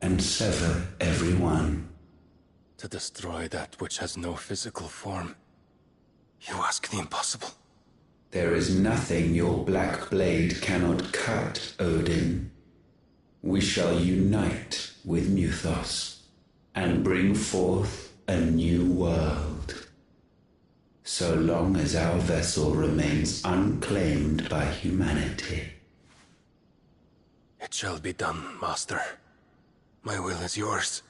and sever every one. To destroy that which has no physical form. You ask the impossible. There is nothing your black blade cannot cut, Odin. We shall unite with Mythos and bring forth a new world. So long as our vessel remains unclaimed by humanity. It shall be done, Master. My will is yours.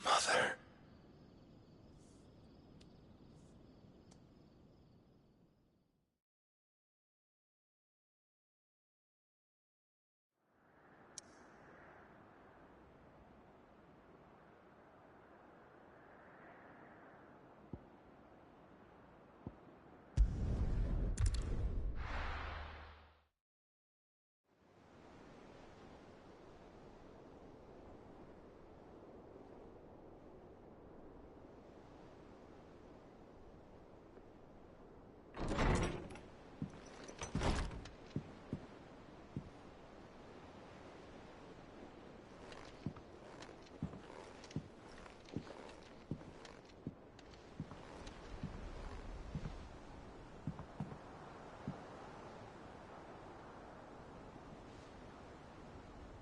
Mother.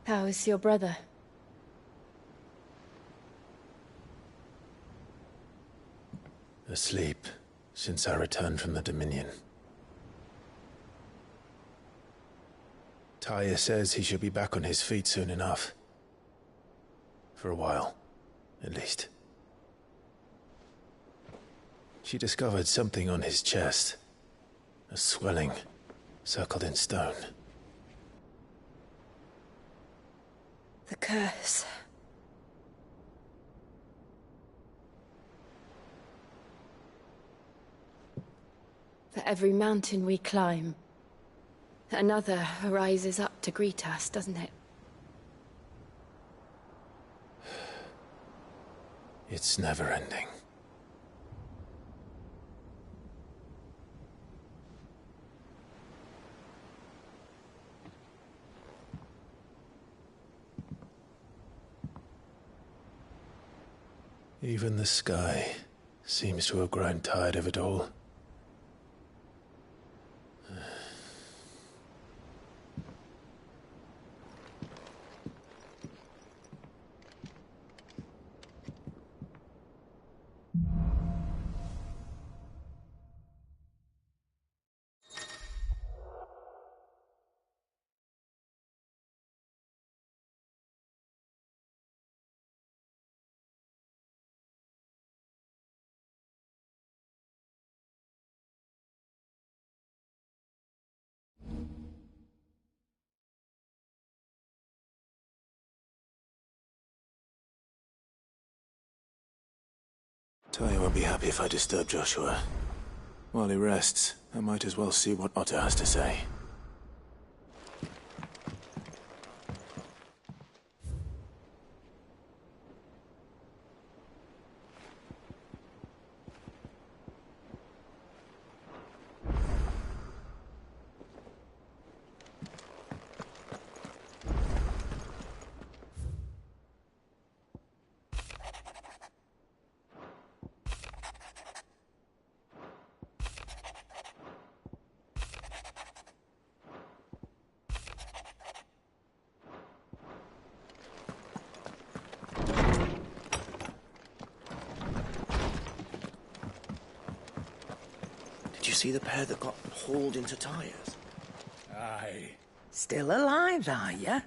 How is your brother? Asleep, since I returned from the Dominion. Taya says he should be back on his feet soon enough. For a while, at least. She discovered something on his chest. A swelling, circled in stone. The curse. For every mountain we climb, another rises up to greet us, doesn't it? It's never ending. Even the sky seems to have grown tired of it all. Taya won't be happy if I disturb Joshua. While he rests, I might as well see what Otter has to say. Did you see the pair that got hauled into tires? Aye. Still alive, are ya?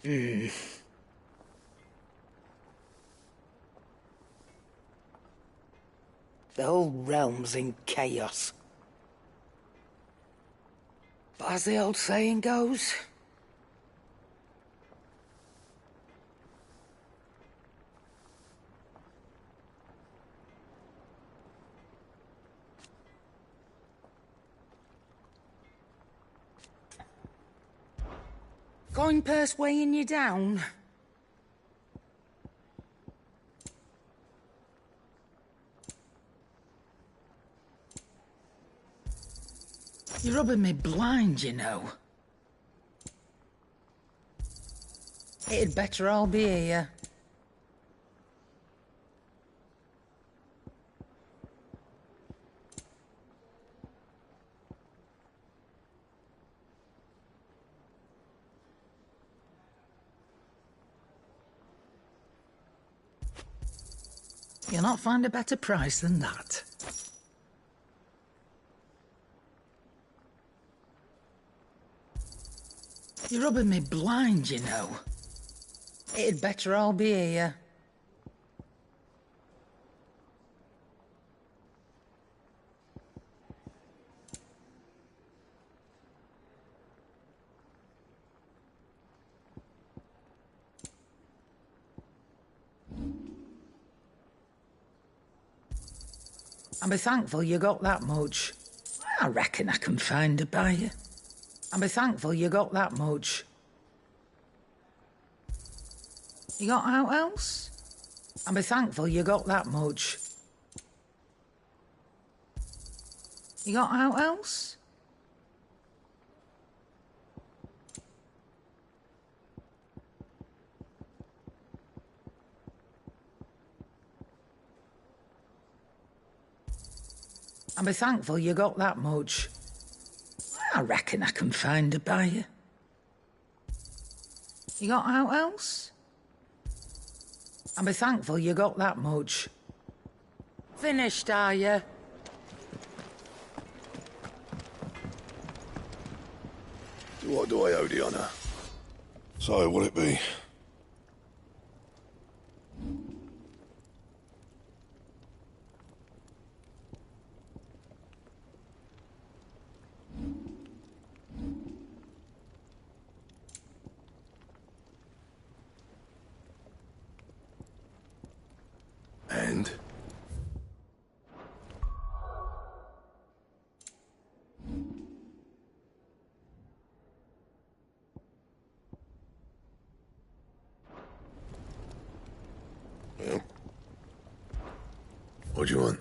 The whole realm's in chaos. But as the old saying goes, Coin purse weighing you down? You're rubbing me blind, you know. It'd better all be here. You'll not find a better price than that. You're rubbing me blind, you know. It'd better all be here. I'll be thankful you got that much. I reckon I can find a buyer. I'll be thankful you got that much. You got out else? I'll be thankful you got that much. You got out else? I'll be thankful you got that much. I reckon I can find a buyer. You got out else? I'll be thankful you got that much. Finished, are you? What do I owe the honour? So, will it be? And? Yeah. What do you want?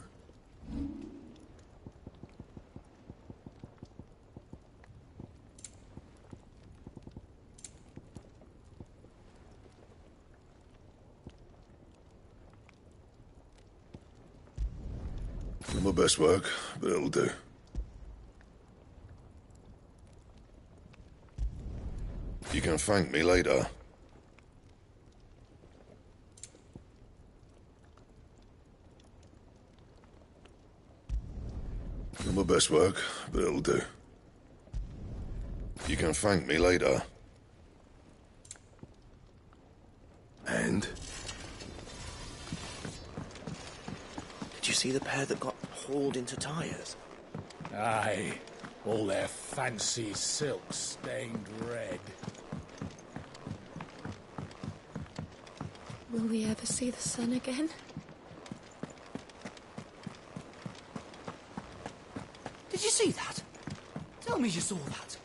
Not my best work, but it'll do. You can thank me later. Not my best work, but it'll do. You can thank me later. And? Did you see the pair that got hauled into tyres? Aye, all their fancy silks stained red. Will we ever see the sun again? Did you see that? Tell me you saw that.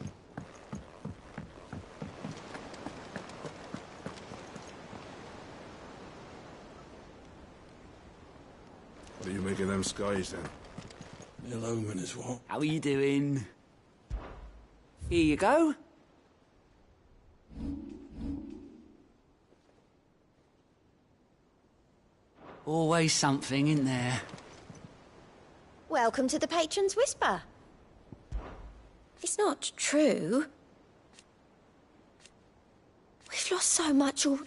What do you make of them skies, then? Ill omen is what? How are you doing? Here you go. Always something in there. Welcome to the Patron's Whisper. It's not true. We've lost so much all...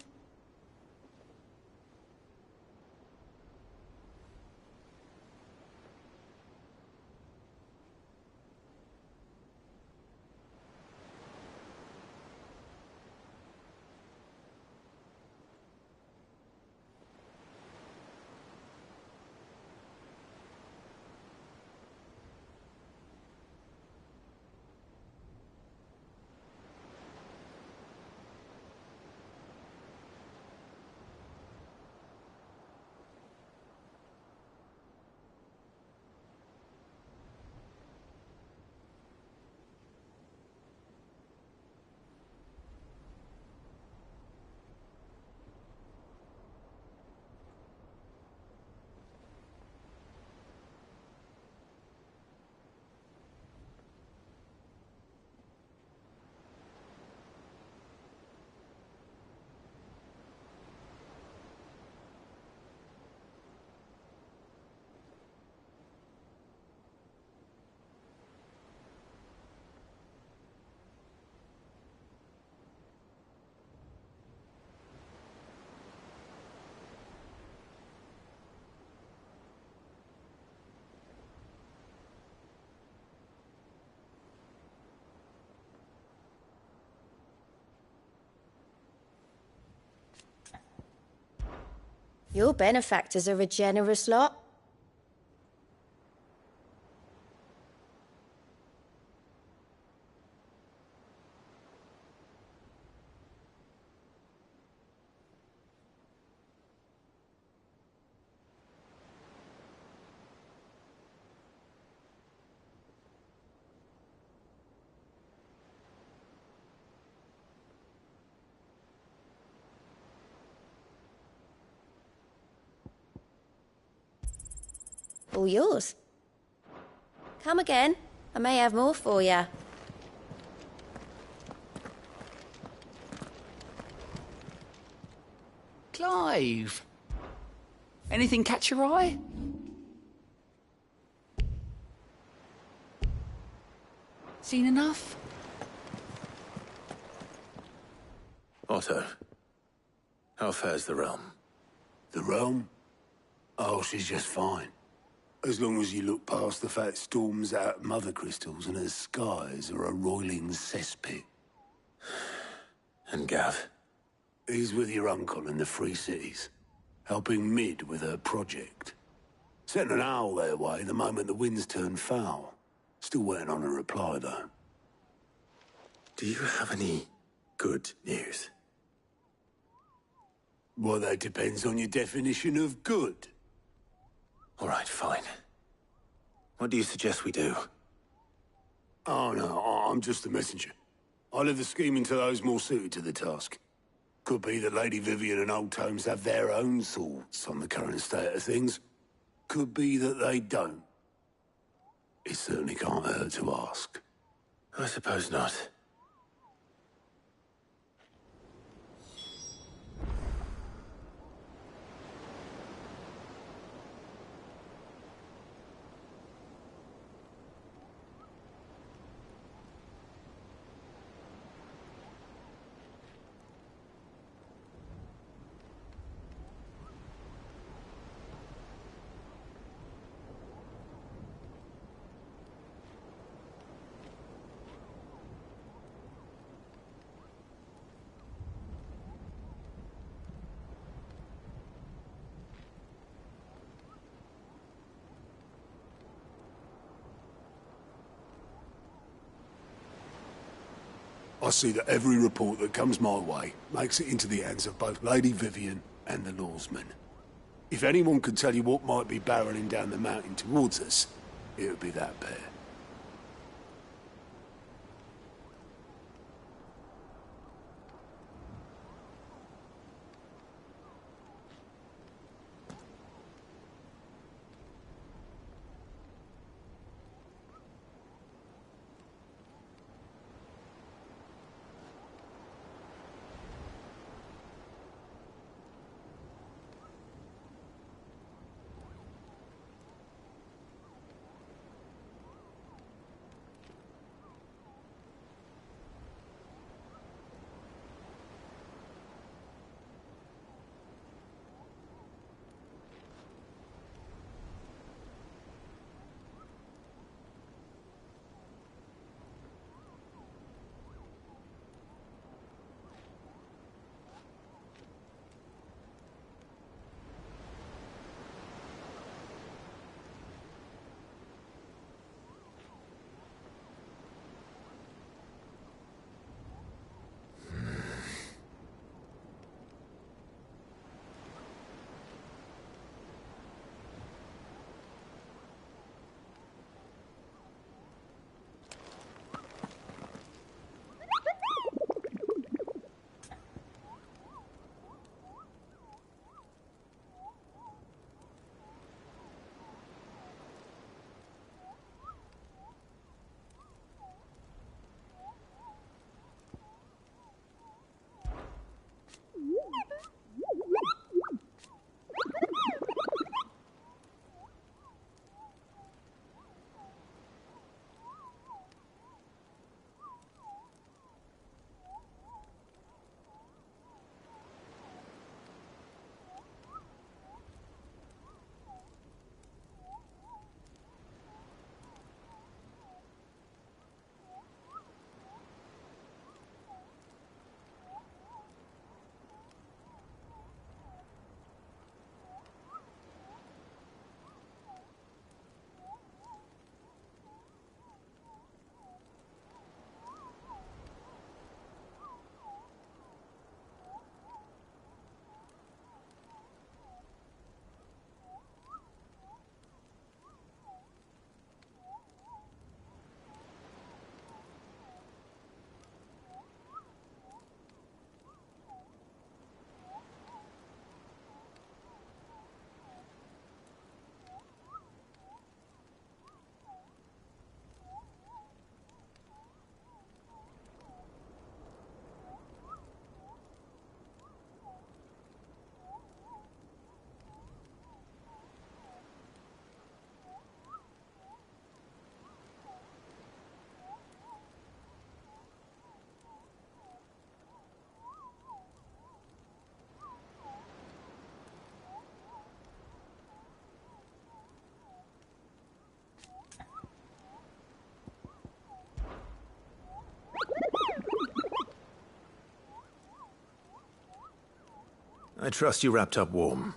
Your benefactors are a generous lot. All yours. Come again. I may have more for you. Clive! Anything catch your eye? Seen enough? Otto, how fares the realm? The realm? Oh, she's just fine. As long as you look past the fat storms out of mother crystals and her skies are a roiling cesspit. And Gav? He's with your uncle in the Free Cities, helping Mid with her project. Sent an owl their way the moment the winds turned foul. Still waiting on a reply, though. Do you have any good news? Well, that depends on your definition of good. All right, fine. What do you suggest we do? Oh, no, I'm just a messenger. I leave the scheming to those more suited to the task. Could be that Lady Vivian and Old Tomes have their own thoughts on the current state of things. Could be that they don't. It certainly can't hurt to ask. I suppose not. I see that every report that comes my way makes it into the hands of both Lady Vivian and the lawsmen. If anyone could tell you what might be barreling down the mountain towards us, it would be that pair. I trust you wrapped up warm.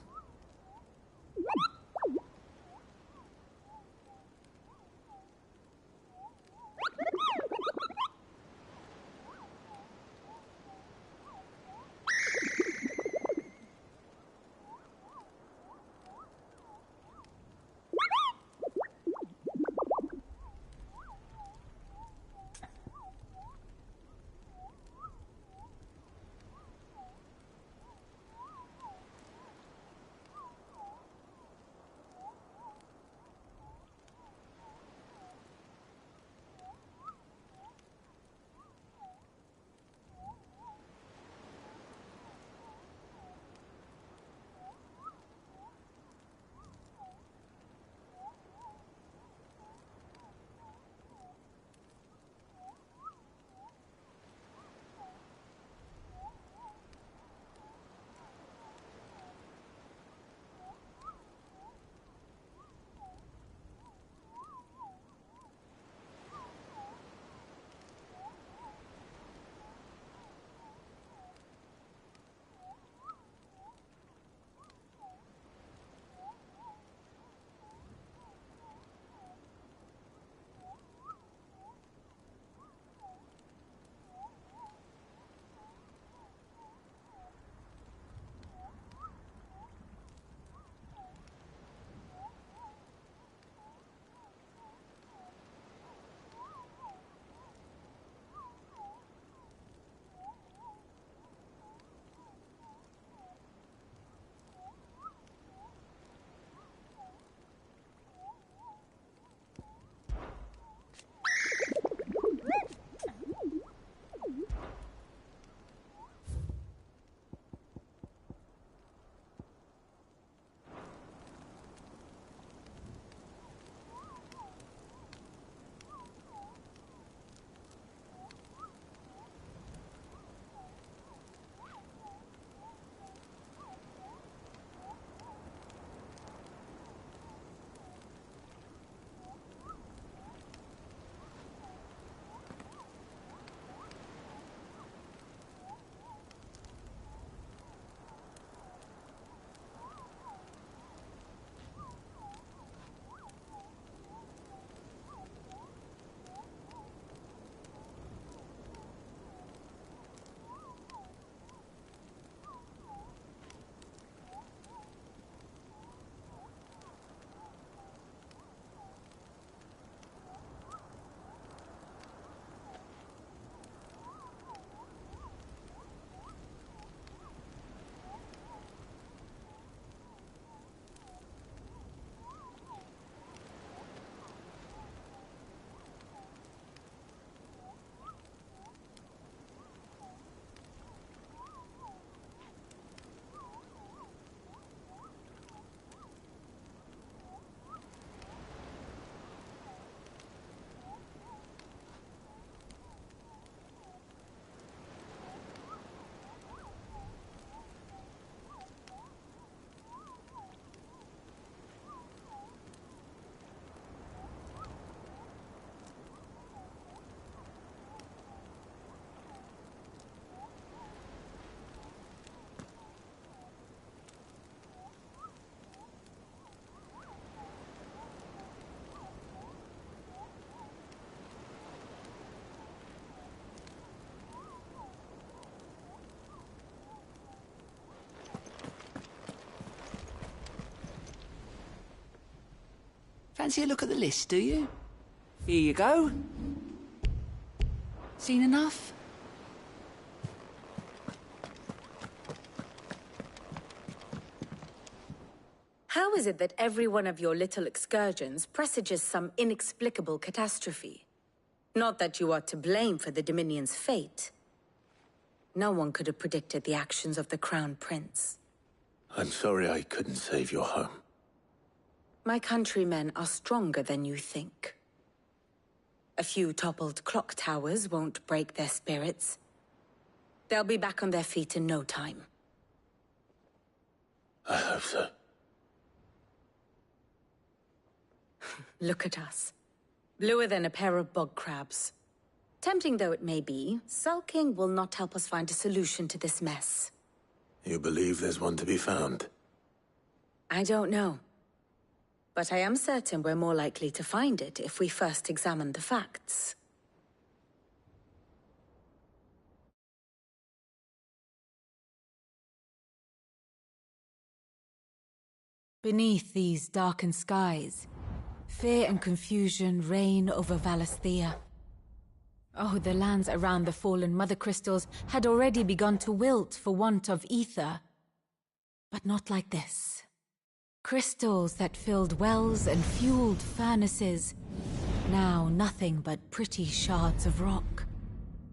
Fancy a look at the list, do you? Here you go. Seen enough? How is it that every one of your little excursions presages some inexplicable catastrophe? Not that you are to blame for the Dominion's fate. No one could have predicted the actions of the Crown Prince. I'm sorry I couldn't save your home. My countrymen are stronger than you think. A few toppled clock towers won't break their spirits. They'll be back on their feet in no time. I hope so. Look at us. Bluer than a pair of bog crabs. Tempting though it may be, sulking will not help us find a solution to this mess. You believe there's one to be found? I don't know. But I am certain we're more likely to find it if we first examine the facts. Beneath these darkened skies, fear and confusion reign over Valisthea. Oh, the lands around the fallen Mother Crystals had already begun to wilt for want of ether. But not like this. Crystals that filled wells and fueled furnaces, now nothing but pretty shards of rock.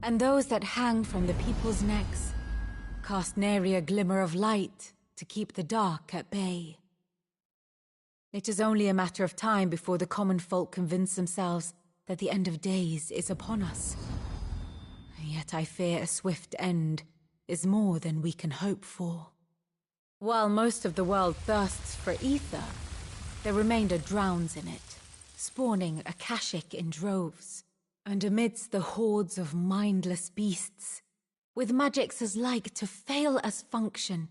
And those that hang from the people's necks cast nary a glimmer of light to keep the dark at bay. It is only a matter of time before the common folk convince themselves that the end of days is upon us. Yet I fear a swift end is more than we can hope for. While most of the world thirsts for ether, the remainder drowns in it, spawning Akashic in droves. And amidst the hordes of mindless beasts, with magics as like to fail as function,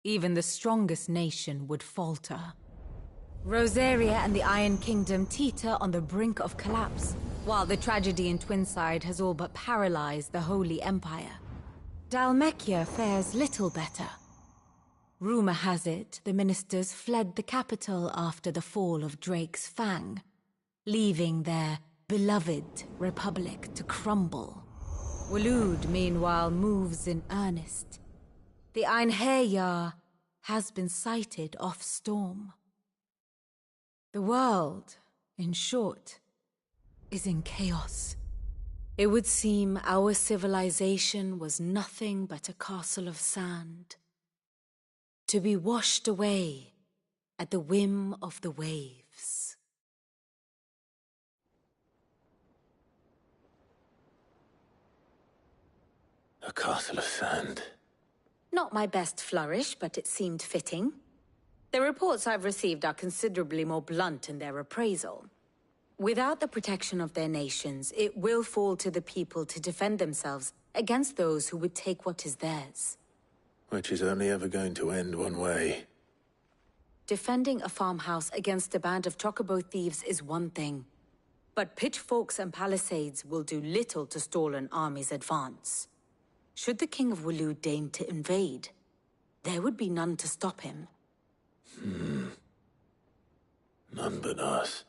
even the strongest nation would falter. Rosaria and the Iron Kingdom teeter on the brink of collapse, while the tragedy in Twinside has all but paralyzed the Holy Empire. Dalmekia fares little better. Rumor has it the ministers fled the capital after the fall of Drake's Fang, leaving their beloved republic to crumble. Waloed, meanwhile, moves in earnest. The Einherjar has been sighted off Storm. The world, in short, is in chaos. It would seem our civilization was nothing but a castle of sand, to be washed away at the whim of the waves. A castle of sand. Not my best flourish, but it seemed fitting. The reports I've received are considerably more blunt in their appraisal. Without the protection of their nations, it will fall to the people to defend themselves against those who would take what is theirs. Which is only ever going to end one way. Defending a farmhouse against a band of chocobo thieves is one thing, but pitchforks and palisades will do little to stall an army's advance. Should the King of Waloed deign to invade, there would be none to stop him. None but us.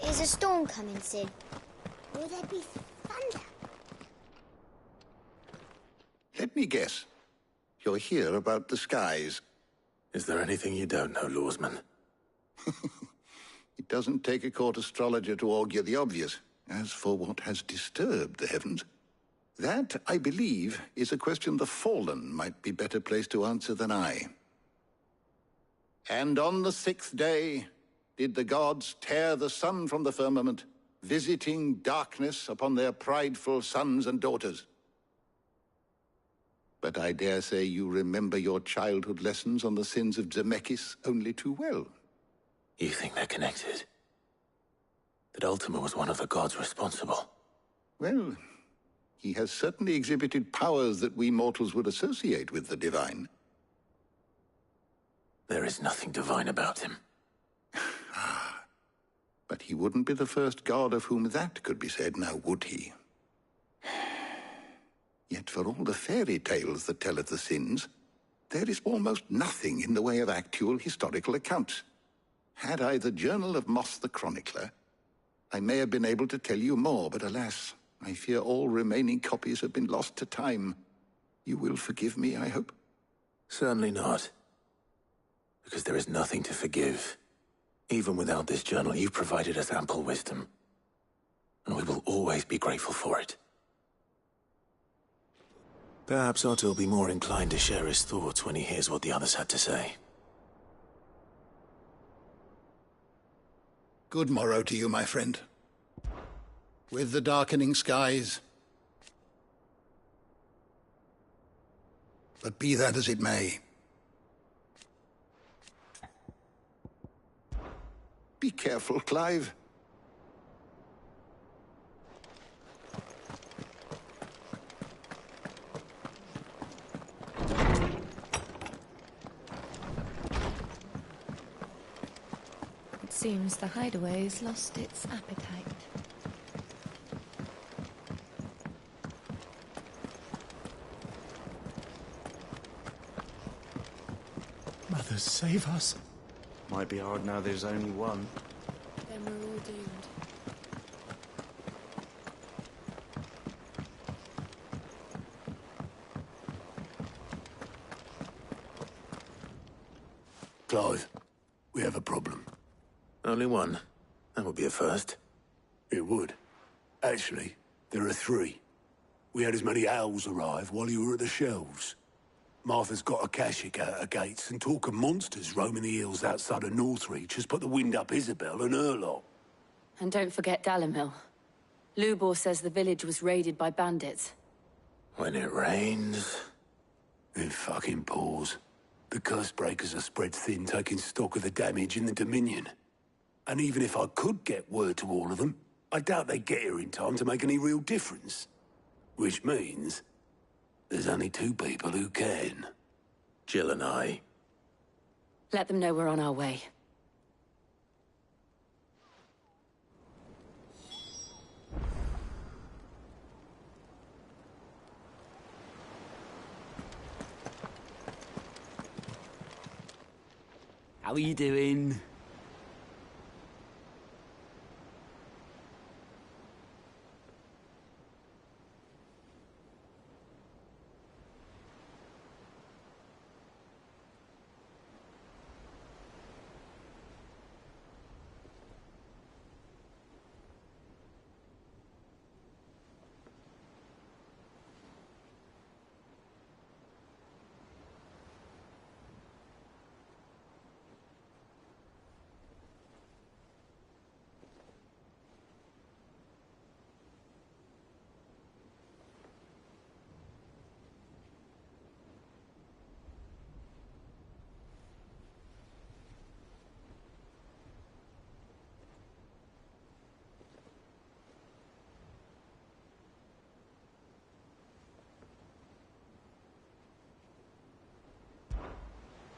Is a storm coming soon? Will there be thunder? Let me guess. You're here about the skies. Is there anything you don't know, Lawsman? It doesn't take a court astrologer to augur the obvious. As for what has disturbed the heavens, that, I believe, is a question the Fallen might be better placed to answer than I. And on the 6th day did the gods tear the sun from the firmament, visiting darkness upon their prideful sons and daughters. But I dare say you remember your childhood lessons on the sins of Zemeckis only too well. You think they're connected? That Ultima was one of the gods responsible? Well, he has certainly exhibited powers that we mortals would associate with the divine. There is nothing divine about him. But he wouldn't be the first god of whom that could be said, now would he? Yet for all the fairy tales that tell of the sins, there is almost nothing in the way of actual historical accounts. Had I the Journal of Moss the Chronicler, I may have been able to tell you more, but alas, I fear all remaining copies have been lost to time. You will forgive me, I hope? Certainly not. Because there is nothing to forgive. Even without this journal, you've provided us ample wisdom. And we will always be grateful for it. Perhaps Otto will be more inclined to share his thoughts when he hears what the others had to say. Good morrow to you, my friend. With the darkening skies. But be that as it may. Be careful, Clive. It seems the hideaway's lost its appetite. Mother, save us. Might be hard now there's only one. Then we're all doomed. Clive, we have a problem. Only one? That would be a first. It would. Actually, there are three. We had as many owls arrive while you were at the shelves. Martha's got a Akashic out her gates, and talk of monsters roaming the hills outside of Northreach has put the wind up Isabel and her lot. And don't forget Dalimil. Lubor says the village was raided by bandits. When it rains... It fucking pours. The curse breakers are spread thin, taking stock of the damage in the Dominion. And even if I could get word to all of them, I doubt they'd get here in time to make any real difference. Which means... there's only two people who can. Jill and I. Let them know we're on our way. How are you doing?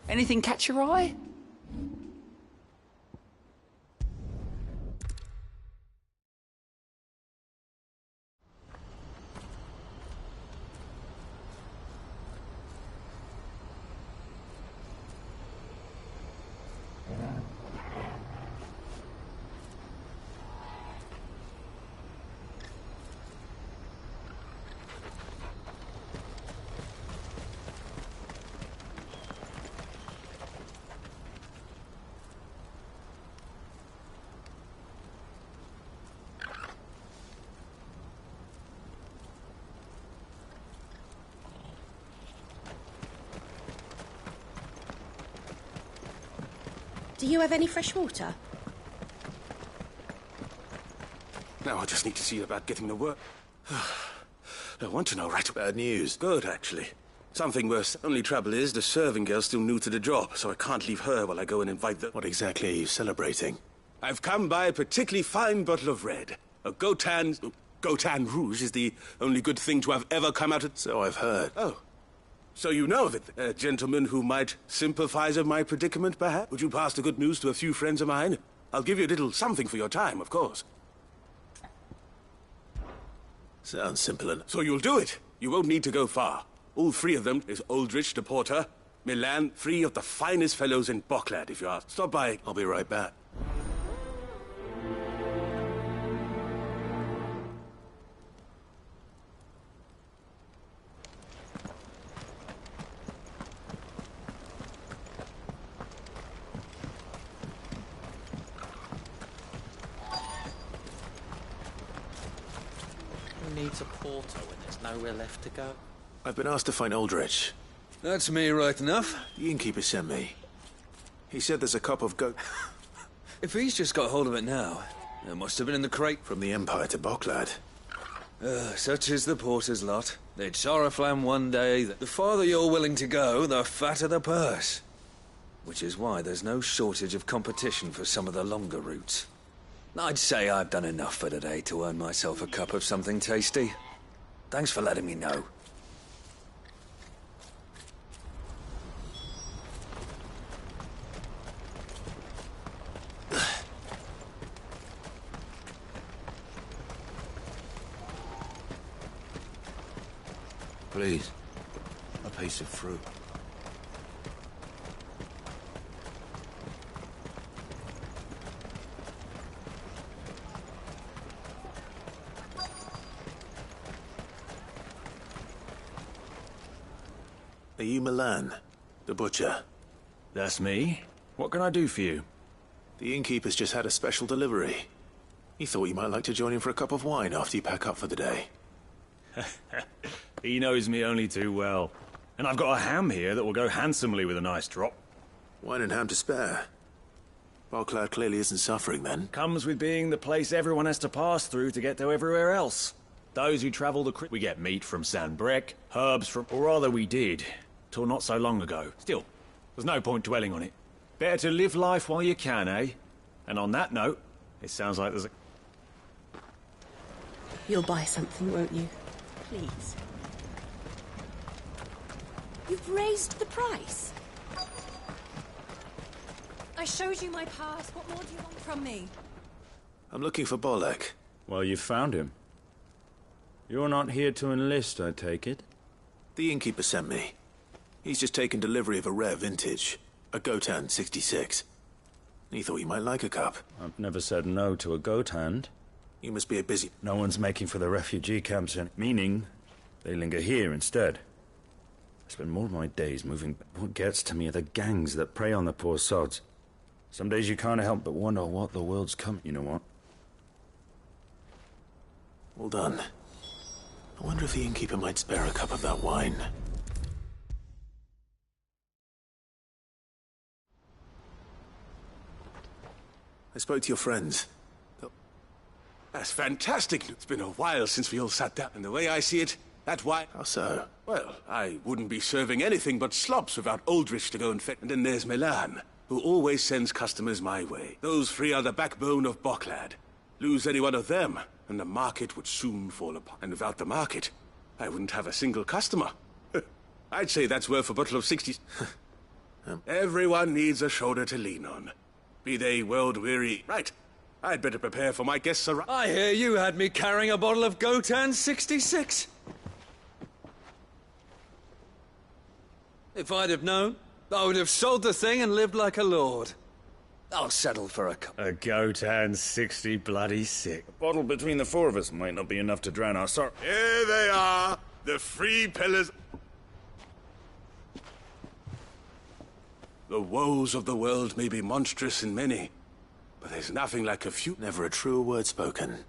Anything catch your eye? Do you have any fresh water? Now I just need to see about getting the work. I want to know right. Bad news. Good, actually. Something worse. Only trouble is, the serving girl's still new to the job, so I can't leave her while I go and invite the... What exactly are you celebrating? I've come by a particularly fine bottle of red. A Gotan Rouge is the only good thing to have ever come out of... So I've heard. Oh. So you know of it, a gentleman who might sympathize with my predicament, perhaps? Would you pass the good news to a few friends of mine? I'll give you a little something for your time, of course. Sounds simple enough. So you'll do it. You won't need to go far. All three of them is Aldrich the Porter, Milan, three of the finest fellows in Bocklad, if you ask. Stop by. I'll be right back. Who needs a portal when there's nowhere left to go? I've been asked to find Aldrich. That's me right enough. The innkeeper sent me. He said there's a cup of goat... If he's just got hold of it now, it must have been in the crate. From the Empire to Bocklad. Such is the porter's lot. They'd sorrowflam one day that the farther you're willing to go, the fatter the purse. Which is why there's no shortage of competition for some of the longer routes. I'd say I've done enough for today to earn myself a cup of something tasty. Thanks for letting me know. Please, a piece of fruit. Are you Milan, the butcher? That's me. What can I do for you? The innkeeper's just had a special delivery. He thought you might like to join him for a cup of wine after you pack up for the day. He knows me only too well. And I've got a ham here that will go handsomely with a nice drop. Wine and ham to spare. Bocklad clearly isn't suffering then. Comes with being the place everyone has to pass through to get to everywhere else. Those who travel the we get meat from Sanbrec, herbs from... Or rather we did, till not so long ago. Still, there's no point dwelling on it. Better to live life while you can, eh? And on that note, it sounds like there's a... You'll buy something, won't you? Please. You've raised the price. I showed you my pass. What more do you want from me? I'm looking for Bolek. Well, you found him. You're not here to enlist, I take it? The innkeeper sent me. He's just taken delivery of a rare vintage, a Gotan 66. He thought you might like a cup. I've never said no to a goat hand. You must be a busy... No one's making for the refugee camps, meaning they linger here instead. I spend more of my days moving... What gets to me are the gangs that prey on the poor sods. Some days you can't help but wonder what the world's come... You know what? Well done. I wonder if the innkeeper might spare a cup of that wine. I spoke to your friends. That's fantastic. It's been a while since we all sat down. And the way I see it, that wine... How so? Well, I wouldn't be serving anything but slops without Aldrich to go and fetch. And then there's Milan, who always sends customers my way. Those three are the backbone of Bocklad. Lose any one of them, and the market would soon fall apart. And without the market, I wouldn't have a single customer. I'd say that's worth a bottle of 60... Everyone needs a shoulder to lean on. Be they world-weary. Right. I'd better prepare for my guests' arrival. I hear you had me carrying a bottle of Gotan 66. If I'd have known, I would have sold the thing and lived like a lord. I'll settle for a cup. A Gotan 60 bloody sick. A bottle between the four of us might not be enough to drown our sorrow. Here they are, the free pillars. The woes of the world may be monstrous in many, but there's nothing like a few... Never a truer word spoken.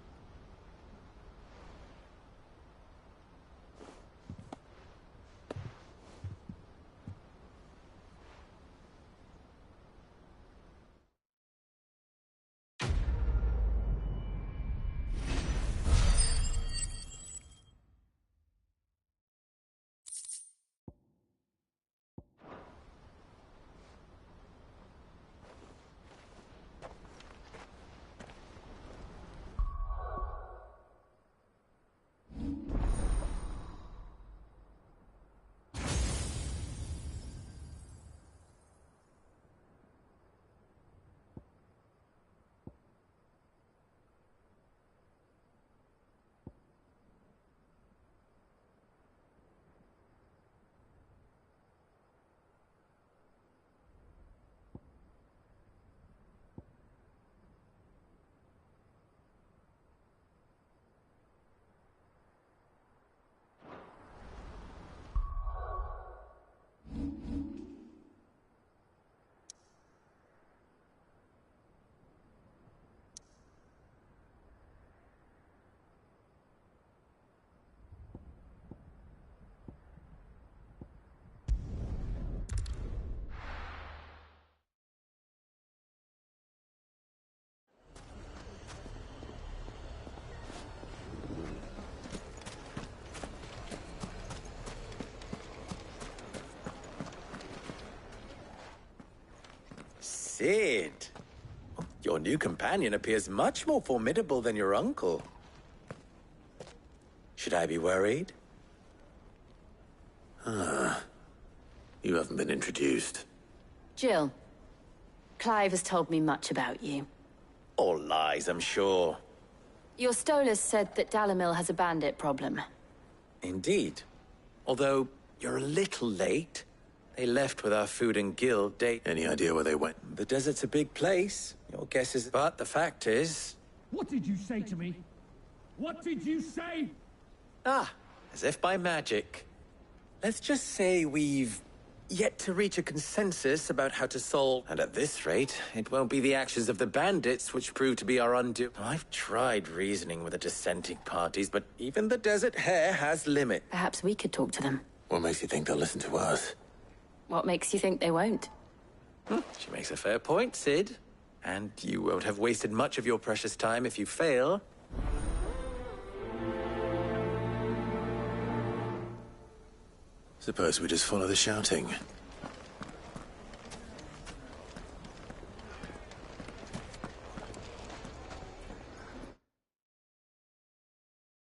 Sid. Your new companion appears much more formidable than your uncle. Should I be worried? You haven't been introduced. Jill, Clive has told me much about you. All lies, I'm sure. Your Stolas said that Dalamil has a bandit problem. Indeed. Although, you're a little late. They left with our food and guild date. Any idea where they went? The desert's a big place. Your guess is... But the fact is... What did you say to me? What did you say? As if by magic. Let's just say we've yet to reach a consensus about how to solve... And at this rate, it won't be the actions of the bandits which prove to be our undoing. I've tried reasoning with the dissenting parties, but even the Desert Hare has limits. Perhaps we could talk to them. What makes you think they'll listen to us? What makes you think they won't? She makes a fair point, Sid. And you won't have wasted much of your precious time if you fail. Suppose we just follow the shouting.